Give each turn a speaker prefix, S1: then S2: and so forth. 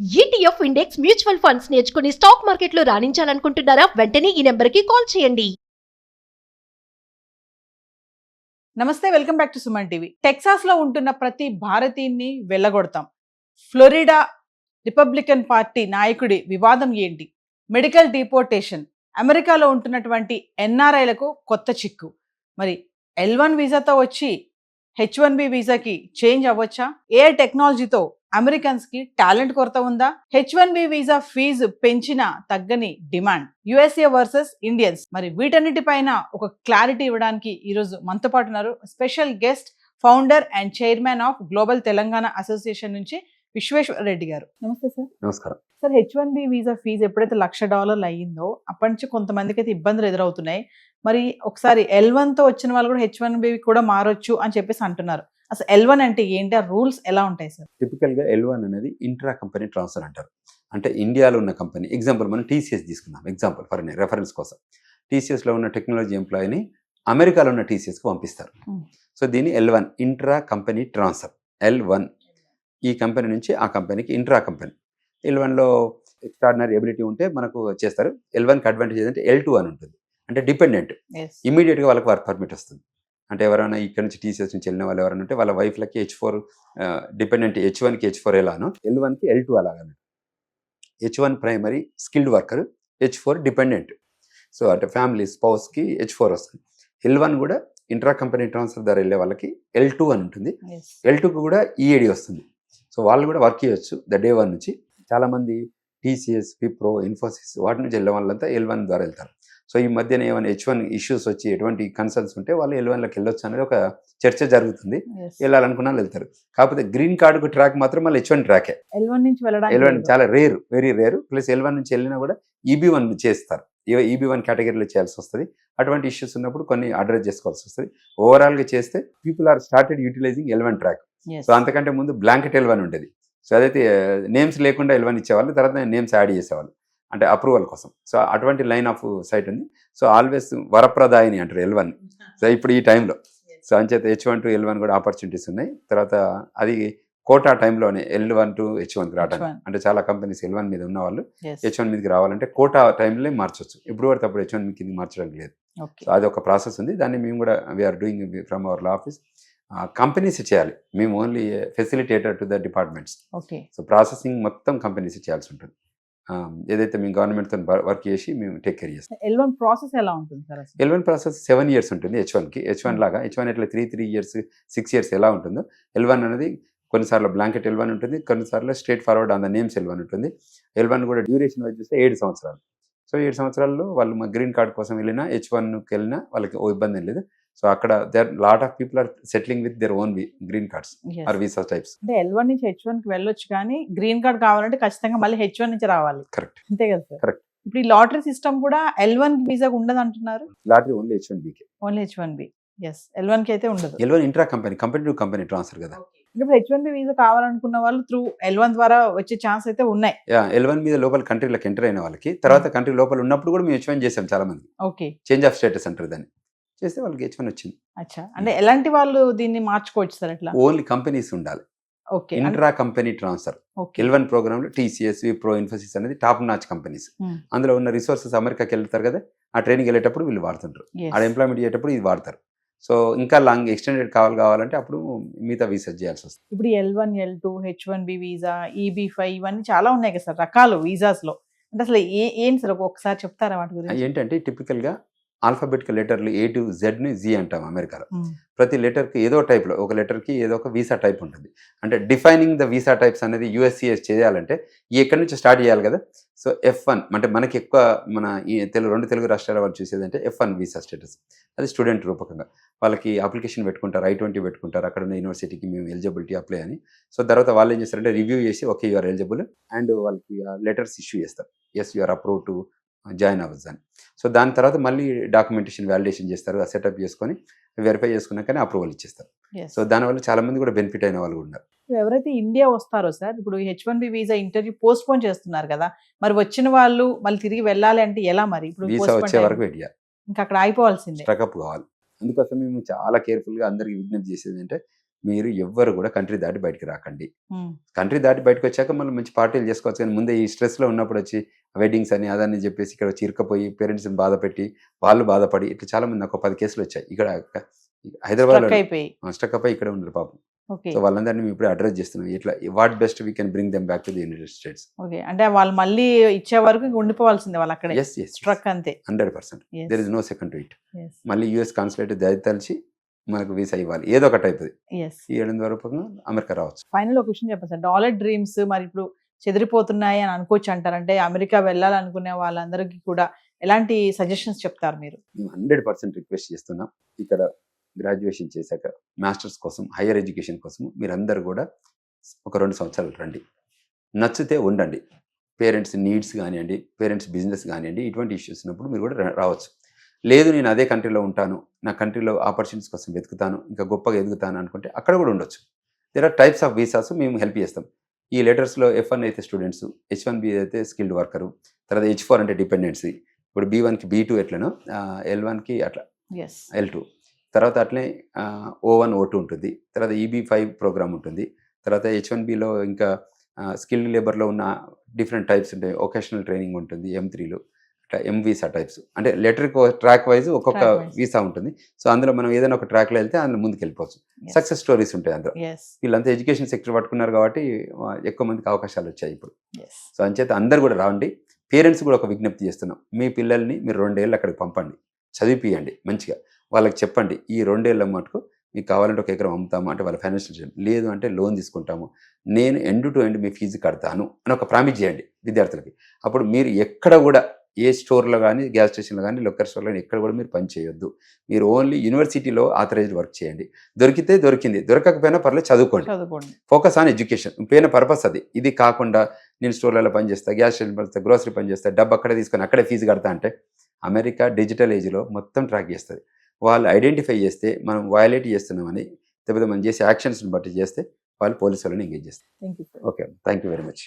S1: ETF index mutual funds నేర్చుకుని stock మార్కెట్లో రాణించాలనుకుంటున్నారా? వెంటనే ఈ నెంబర్కి కాల్ చేయండి.
S2: నమస్తే, welcome back to Suman TV. Texas లో ఉంటున్న ప్రతి భారతీయుని వెళ్ళగొడతాం. ఫ్లోరిడా రిపబ్లికన్ పార్టీ నాయకుడి వివాదం ఏంటి? మెడికల్ డిపోర్టేషన్, అమెరికాలో ఉంటున్నటువంటి ఎన్ఆర్ఐలకు కొత్త చిక్కు. మరి L1 వీసాతో వచ్చి H1B వీసాకి చేంజ్ అవ్వచ్చా? ఏ టెక్నాలజీతో అమెరికన్స్ కి టాలెంట్ కొరత ఉందా? H1B వీసా ఫీజు పెంచిన తగ్గని డిమాండ్, USA వర్సెస్ ఇండియన్స్. మరి వీటన్నిటిపైన ఒక క్లారిటీ ఇవ్వడానికి ఈరోజు మనతో పాటు ఉన్నారు special guest, founder and chairman of global Telangana association నుంచి విశ్వేశ్వర రెడ్డి గారు. నమస్తే సార్.
S3: నమస్కారం
S2: సార్, H1B వీసా ఫీజు ఎప్పుడైతే $1,00,000 అయ్యిందో అప్పటి నుంచి కొంతమందికి అయితే ఇబ్బందులు ఎదురవుతున్నాయి. మరి ఒకసారి L1 తో వచ్చిన వాళ్ళు కూడా H1B కూడా మారొచ్చు అని చెప్పేసి అంటున్నారు. అసలు L1 అంటే ఏంటి? ఆ రూల్స్ ఎలా ఉంటాయి సార్?
S3: టిపికల్ గా L1 అనేది ఇంట్రా కంపెనీ ట్రాన్స్ఫర్ అంటారు. అంటే ఇండియాలో ఉన్న కంపెనీ, ఎగ్జాంపుల్ మనం TCS తీసుకుందాం, ఎగ్జాంపుల్ ఫర్ రెఫరెన్స్ కోసం. TCS లో ఉన్న టెక్నాలజీ ఎంప్లాయీని అమెరికాలో ఉన్న TCS కు పంపిస్తారు. సో దీన్ని L1 intra company transfer. L1 ఈ కంపెనీ నుంచి ఆ కంపెనీకి ఇంట్రా కంపెనీ. L1 లో ఎక్స్ట్రాడినరీ ఎబిలిటీ ఉంటే మనకు చేస్తారు. L1 కి అడ్వాంటేజ్ ఏంటంటే L2 అని ఉంటుంది, అంటే డిపెండెంట్. ఇమీడియట్గా వాళ్ళకి వర్క్ పర్మిట్ వస్తుంది. అంటే ఎవరైనా ఇక్కడ నుంచి TCS నుంచి వెళ్ళిన వాళ్ళు ఎవరైనా ఉంటే వాళ్ళ వైఫ్లకి H4 డిపెండెంట్, H1కి H4 ఎలానో L1కి L2 అలాగనమాట. H1 primary skilled worker, H4 dependent. So అంటే ఫ్యామిలీ స్పౌస్కి H4 వస్తుంది. L1 కూడా ఇంట్రా కంపెనీ ట్రాన్స్ఫర్ ద్వారా వెళ్ళే వాళ్ళకి L2 అని ఉంటుంది. L2కి కూడా EAD వస్తుంది. సో వాళ్ళు కూడా వర్క్ చేయొచ్చు ద డే 1 నుంచి. చాలామంది TCS, విప్రో, ఇన్ఫోసిస్ వాటి నుంచి వెళ్ళే వాళ్ళంతా L1 ద్వారా వెళ్తారు. సో ఈ మధ్యన ఏమైనా H1 ఇష్యూస్ వచ్చి ఎటువంటి కన్సర్న్స్ ఉంటే వాళ్ళు L1లోకి వెళ్ళొచ్చు అనేది ఒక చర్చ జరుగుతుంది. వెళ్ళాలనుకున్న వాళ్ళు వెళ్తారు. కాకపోతే గ్రీన్ కార్డుకు ట్రాక్ మాత్రం మళ్ళీ H1 ట్రాకే.
S2: L1 నుంచి
S3: L1 చాలా rare, very rare. Plus L1 నుంచి వెళ్ళినా కూడా EB1 చేస్తారు. EB1 కేటగిరీలో చేయాల్సి వస్తుంది. అటువంటి ఇష్యూస్ ఉన్నప్పుడు కొన్ని అడ్రస్ చేసుకోవాల్సి వస్తుంది. ఓవరాల్గా చేస్తే people are started utilizing L1 track. So అంతకంటే ముందు బ్లాంకెట్ L1 ఉండేది. సో అదైతే నేమ్స్ లేకుండా L1 ఇచ్చేవాళ్ళు, తర్వాత నేమ్స్ యాడ్ చేసేవాళ్ళు అంటే అప్రూవల్ కోసం. సో అటువంటి లైన్ ఆఫ్ సైట్ ఉంది. సో ఆల్వేస్ వరప్రదాయిని అంటారు L1. సో ఇప్పుడు ఈ టైంలో సో అంచేత H1 టు L1 కూడా ఆపర్చునిటీస్ ఉన్నాయి. తర్వాత అది కోటా టైంలోనే L1 టు H1కి రావడానికి, అంటే చాలా కంపెనీస్ L1 మీద ఉన్న వాళ్ళు H1 మీదకి రావాలంటే కోటా టైంలో మార్చొచ్చు. ఇప్పుడు పడితే అప్పుడు H1 కింద మార్చడానికి లేదు. సో అది ఒక ప్రాసెస్ ఉంది. దాన్ని మేము కూడా we're doing from our law office. Companies చేయాలి, మేము only facilitator to the departments. So processing మొత్తం కంపెనీస్ చేయాల్సి ఉంటుంది. ఏదైతే మేము గవర్నమెంట్తో వర్క్ చేసి మేము టేక్ కేర్ చేస్తాం.
S2: L1 ప్రాసెస్ ఎలా ఉంటుంది సార్?
S3: L1 ప్రాసెస్ 7 years ఉంటుంది H1కి. H1 లాగా H1 ఎట్లా 3 years 6 years ఎలా ఉంటుందో L1 అనేది కొన్నిసార్లు బ్లాంకెట్ L1 ఉంటుంది, కొన్నిసార్లు straight forward on the names L1 ఉంటుంది. L1 కూడా డ్యూరేషన్ వైజ్ చూస్తే 7 సంవత్సరాలు. సో 7 సంవత్సరాల్లో వాళ్ళు మా గ్రీన్ కార్డ్ కోసం వెళ్ళినా H1కి వెళ్ళినా వాళ్ళకి ఓ ఇబ్బంది ఏం లేదు. సో అక్కడ there lot of people are settling with their own green cards or visa types.
S2: అంటే L1 నుంచి H1కి వెళ్ళొచ్చు, కానీ గ్రీన్ కార్డ్ కావాలంటే ఖచ్చితంగా మళ్ళీ H1 నుంచి రావాలి.
S3: కరెక్ట్,
S2: అంతే కదా సార్?
S3: కరెక్ట్.
S2: ఇప్పుడు ఈ లాటరీ సిస్టమ్ కూడా L1 వీసాకు ఉండదు అంటున్నారు.
S3: Lottery only H1Bకి,
S2: only H1B. L1 కి అయితే ఉండదు.
S3: L1 intra company, company to company transfer కదా.
S2: ఇప్పుడు H1B వీసా కావాలనుకున్న వాళ్ళు త్రూ L1 ద్వారా వచ్చే ఛాన్స్ అయితే ఉన్నాయి.
S3: L1 మీద లోపల కంట్రీలోకి ఎంటర్ అయిన వాళ్ళకి, తర్వాత కంట్రీ లోపల ఉన్నప్పుడు కూడా మేము H1 చేసాం చాలా మంది.
S2: ఓకే,
S3: చేంజ్ ఆఫ్ స్టేటస్ అంటారు దాన్ని. చేస్తే వాళ్ళకి H1 వచ్చింది.
S2: అచ్చా, అంటే ఎలాంటి వాళ్ళు దీన్ని మార్చుకోవచ్చు సార్? ఎట్లా?
S3: ఓన్లీ కంపెనీస్ ఉండాలి.
S2: Okay,
S3: intra company transfer L1 programme లో TCS, విప్రో, ఇన్ఫోసిస్ అనేది టాప్ నాచ్ కంపెనీస్. అందులో ఉన్న రిసోర్సెస్ అమెరికాకి వెళ్తారు కదా, ఆ ట్రైనింగ్ వెళ్ళేటప్పుడు వీళ్ళు వాడుతుంటారు, ఆ ఎంప్లాయ్మెంట్ అయ్యేటప్పుడు ఇది వాడతారు. సో ఇంకా లాంగ్ ఎక్స్టెండెడ్ కావాలంటే అప్పుడు మిగతా వీసా చేయాల్సి వస్తుంది.
S2: ఇప్పుడు L1, L2, H1B visa, EB5 ఇవన్నీ చాలా ఉన్నాయి కదా సార్ రకాలు వీసాస్ లో. అంటే అసలు ఏంటి సార్ ఒకసారి చెప్తారా వాటి గురించి?
S3: ఏంటంటే టిపికల్ గా ఆల్ఫాబెటికల్ లెటర్లు A to Z ని Z అంటాం అమెరికాలో. ప్రతి లెటర్కి ఏదో టైప్లో, ఒక లెటర్కి ఏదో ఒక వీసా టైప్ ఉంటుంది. అంటే డిఫైనింగ్ ద వీసా టైప్స్ అనేది USCIS చేయాలంటే ఎక్కడి నుంచి స్టార్ట్ చేయాలి కదా. సో F1 అంటే మనకి ఎక్కువ మన ఈ రెండు తెలుగు రాష్ట్రాల వాళ్ళు చూసేదంటే F1 వీసా స్టేటస్. అది స్టూడెంట్ రూపకంగా వాళ్ళకి అప్లికేషన్ పెట్టుకుంటారు, I-20 పెట్టుకుంటారు, అక్కడ ఉన్న యూనివర్సిటీకి మేము ఎలిజిబిలిటీ అప్లై అని. సో తర్వాత వాళ్ళు ఏం చేస్తారంటే రివ్యూ చేసి okay you are eligible and వాళ్ళకి లెటర్స్ ఇష్యూ చేస్తారు, yes you are approve to join అవ్వచ్చు అని. సో దాని తర్వాత మళ్ళీ డాక్యుమెంటేషన్ వ్యాలిడేషన్ చేస్తారు, సెటప్ చేసుకొని వెరిఫై చేసుకున్నాకనే అప్రూవల్ ఇచ్చేస్తారు. సో దానివల్ల చాలా మంది కూడా బెనిఫిట్ అయిన వాళ్ళు ఉన్నారు.
S2: ఎవరైతే ఇండియా వస్తారో సార్, ఇప్పుడు H1B visa interview post phone చేస్తున్నారు కదా, మరి వచ్చిన వాళ్ళు మళ్ళీ తిరిగి వెళ్ళాలి అంటే ఎలా? మరి ఇప్పుడు
S3: వీసా వచ్చే వరకు వెయిట్ చేయాలి,
S2: ఇంకా అక్కడ అయిపోవాల్సిందే,
S3: స్ట్రక్అప్ కావాలి. అందుకోసం మేము చాలా కేర్ఫుల్గా అందరికి విజ్ఞప్తి చేసేది అంటే మీరు ఎవ్వరు కూడా కంట్రీ దాటి బయటికి రాకండి. కంట్రీ దాటి బయటకు వచ్చాక మళ్ళీ మంచి పార్టీలు చేసుకోవచ్చు, కానీ ముందే ఈ స్ట్రెస్లో ఉన్నప్పుడు వచ్చి వెడ్డింగ్స్ అని అదని చెప్పేసి ఇక్కడ వచ్చి ఇరుక్కపోయి పేరెంట్స్ని బాధ పెట్టి వాళ్ళు బాధపడి ఇట్లా చాలా మంది నాకు 10 కేసులు వచ్చాయి ఇక్కడ హైదరాబాద్లో స్టక్ అయిపోయి ఇక్కడ ఉన్నారు పాపం. సో వాళ్ళందరినీ మేము ఇప్పుడు అడ్రస్ చేస్తున్నాం, ఇట్లా what best we can bring them back to the United states.
S2: Okay, అంటే వాళ్ళు మళ్ళీ ఇచ్చే వరకు ఉండిపోవాల్సిందే వాళ్ళు అక్కడే.
S3: ఎస్ ఎస్
S2: స్ట్రక్ అంతే
S3: 100%. There is no second to it. మళ్ళీ యుఎస్ కాన్సులేట్ దయతలిచి మనకు వీసా ఇవ్వాలి, ఏదో ఒకటి అవుతుంది. ఈ 7 వరకు అమెరికా రావచ్చు.
S2: ఫైనల్ ఒక విషయం చెప్పండి సార్, డాలర్ డ్రీమ్స్ మరి ఇప్పుడు చెదిరిపోతున్నాయి అని అనుకోవచ్చు అంటారు, అంటే అమెరికా వెళ్ళాలనుకునే వాళ్ళందరికీ కూడా ఎలాంటి సజెషన్స్ చెప్తారు మీరు?
S3: మేము 100% రిక్వెస్ట్ చేస్తున్నాం, ఇక్కడ గ్రాడ్యుయేషన్ చేశాక మాస్టర్స్ కోసం హైయర్ ఎడ్యుకేషన్ కోసం మీరందరూ కూడా ఒక 2 సంవత్సరాలు రండి, నచ్చితే ఉండండి. పేరెంట్స్ నీడ్స్ కానివ్వండి, పేరెంట్స్ బిజినెస్ కానివ్వండి, ఇటువంటి ఇష్యూస్ ఉన్నప్పుడు మీరు కూడా రావచ్చు. లేదు నేను అదే కంట్రీలో ఉంటాను, నా కంట్రీలో ఆపర్చునిటీస్ కోసం వెతుకుతాను, ఇంకా గొప్పగా ఎదుగుతాను అనుకుంటే అక్కడ కూడా ఉండొచ్చు. There are types of visas, మేము హెల్ప్ చేస్తాం. ఈ లెటర్స్లో F1 అయితే స్టూడెంట్స్, H1B అయితే స్కిల్డ్ వర్కరు, తర్వాత H4 అంటే డిపెండెన్సీ, ఇప్పుడు B1కి B2 ఎట్లనో L1కి అట్లా L2, తర్వాత అట్లే O1 O2 ఉంటుంది, తర్వాత EB5 ప్రోగ్రామ్ ఉంటుంది, తర్వాత H1Bలో ఇంకా స్కిల్డ్ లేబర్లో ఉన్న డిఫరెంట్ టైప్స్ ఉంటాయి, ఒకేషనల్ ట్రైనింగ్ ఉంటుంది M3లో, అట్లా M వీసా టైప్స్, అంటే లెటర్ ట్రాక్ వైజ్ ఒక్కొక్క వీసా ఉంటుంది. సో అందులో మనం ఏదైనా ఒక ట్రాక్లో వెళ్తే అందులో ముందుకు వెళ్ళిపోవచ్చు. సక్సెస్ స్టోరీస్ ఉంటాయి అందులో. వీళ్ళంతా ఎడ్యుకేషన్ సెక్టర్ పట్టుకున్నారు కాబట్టి ఎక్కువ మందికి అవకాశాలు వచ్చాయి ఇప్పుడు. సో అంచేత అందరు కూడా రావండి. పేరెంట్స్ కూడా ఒక విజ్ఞప్తి చేస్తున్నాం, మీ పిల్లల్ని మీరు 2 ఏళ్ళు అక్కడికి పంపండి, చదివిపియండి మంచిగా. వాళ్ళకి చెప్పండి ఈ 2 ఏళ్ళ మటుకు మీకు కావాలంటే 1 ఎకరం అమ్ముతాము అంటే వాళ్ళ ఫైనాన్షియల్, లేదు అంటే లోన్ తీసుకుంటాము, నేను ఎండ్ టు ఎండ్ మీ ఫీజు కడతాను అని ఒక ప్రామిస్ చేయండి విద్యార్థులకి. అప్పుడు మీరు ఎక్కడ కూడా ఏ స్టోర్లో కానీ, గ్యాస్ స్టేషన్లో కానీ, లొక్కర్ స్టోర్లో కానీ ఎక్కడ కూడా మీరు పని చేయొద్దు. మీరు ఓన్లీ యూనివర్సిటీలో ఆథరైజ్డ్ వర్క్ చేయండి. దొరికితే దొరికింది, దొరకకపోయినా పర్లేదు చదువుకోండి. ఫోకస్ ఆన్ ఎడ్యుకేషన్, పోయిన పర్పస్ అది. ఇది కాకుండా నేను స్టోర్లలో పని చేస్తా, గ్యాస్ స్టేషన్ పని చేస్తా, గ్రోసరీ పని చేస్తా, డబ్బు అక్కడే తీసుకొని అక్కడే ఫీజు కడతా అంటే అమెరికా డిజిటల్ ఏజ్లో మొత్తం ట్రాక్ చేస్తుంది. వాళ్ళు ఐడెంటిఫై చేస్తే మనం వయలేట్ చేస్తున్నామని, లేకపోతే మనం చేసే యాక్షన్స్ని బట్టి చేస్తే వాళ్ళు పోలీసు వాళ్ళని ఎంగేజ్ చేస్తారు. Okay, thank you very much.